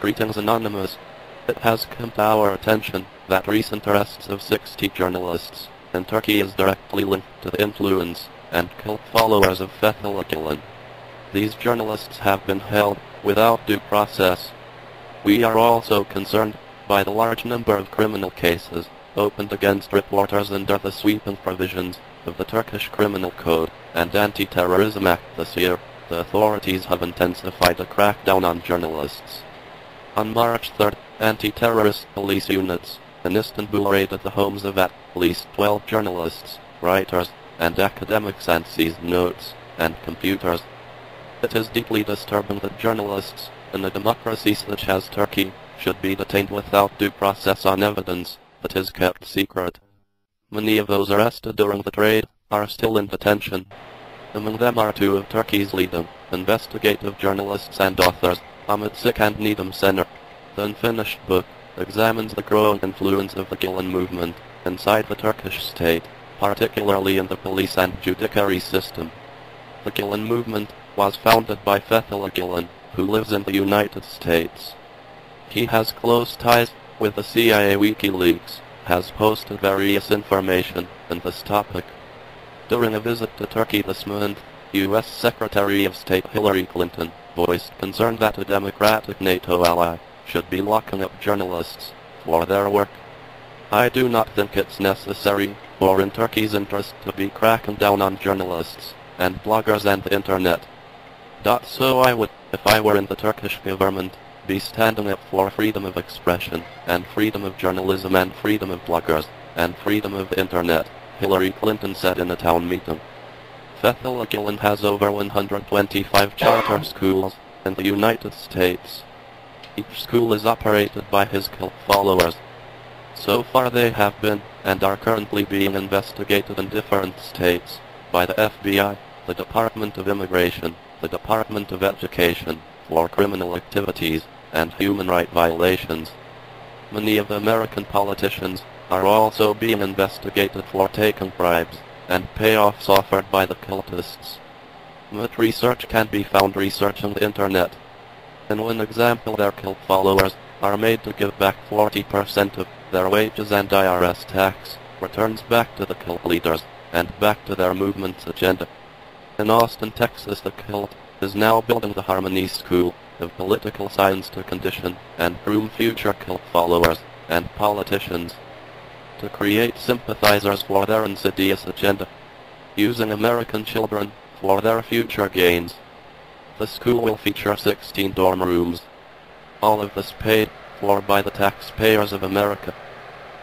Greetings Anonymous. It has come to our attention that recent arrests of 60 journalists in Turkey is directly linked to the influence and cult followers of Fethullah Gülen. These journalists have been held without due process. We are also concerned by the large number of criminal cases opened against reporters under the sweeping provisions of the Turkish Criminal Code and Anti-Terrorism Act this year. The authorities have intensified a crackdown on journalists. On March 3rd, anti-terrorist police units in Istanbul raided the homes of at least 12 journalists, writers, and academics and seized notes and computers. It is deeply disturbing that journalists in a democracy such as Turkey should be detained without due process on evidence that is kept secret. Many of those arrested during the raid are still in detention. Among them are two of Turkey's leading investigative journalists and authors, Ahmet Sik and Nedim Sener. The unfinished book examines the growing influence of the Gülen movement inside the Turkish state, particularly in the police and judiciary system. The Gülen movement was founded by Fethullah Gülen, who lives in the United States. He has close ties with the CIA. WikiLeaks has posted various information on this topic. During a visit to Turkey this month, U.S. Secretary of State Hillary Clinton voiced concern that a democratic NATO ally should be locking up journalists for their work. I do not think it's necessary or in Turkey's interest to be cracking down on journalists and bloggers and the Internet. So I would, if I were in the Turkish government, be standing up for freedom of expression, and freedom of journalism, and freedom of bloggers, and freedom of the Internet, Hillary Clinton said in a town meeting. Fethullah Gülen has over 125 charter schools in the United States. Each school is operated by his cult followers. So far they have been, and are currently being investigated in different states, by the FBI, the Department of Immigration, the Department of Education, for criminal activities and human rights violations. Many of the American politicians are also being investigated for taking bribes and payoffs offered by the cultists. Much research can be found researching the Internet. In one example, their cult followers are made to give back 40% of their wages and IRS tax returns back to the cult leaders and back to their movement's agenda. In Austin, Texas, the cult is now building the Harmony School of Political Science to condition and groom future cult followers and politicians to create sympathizers for their insidious agenda, using American children for their future gains. The school will feature 16 dorm rooms. All of this paid for by the taxpayers of America.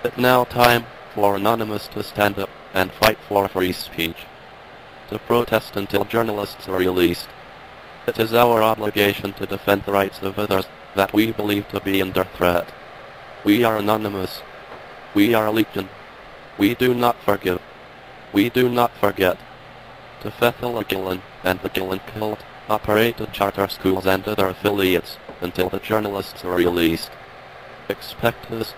It's now time for Anonymous to stand up and fight for free speech, to protest until journalists are released. It is our obligation to defend the rights of others that we believe to be under threat. We are Anonymous. We are Legion. We do not forgive. We do not forget. To Fethullah Gülen and the Gülen cult operated charter schools and other affiliates until the journalists are released. Expect us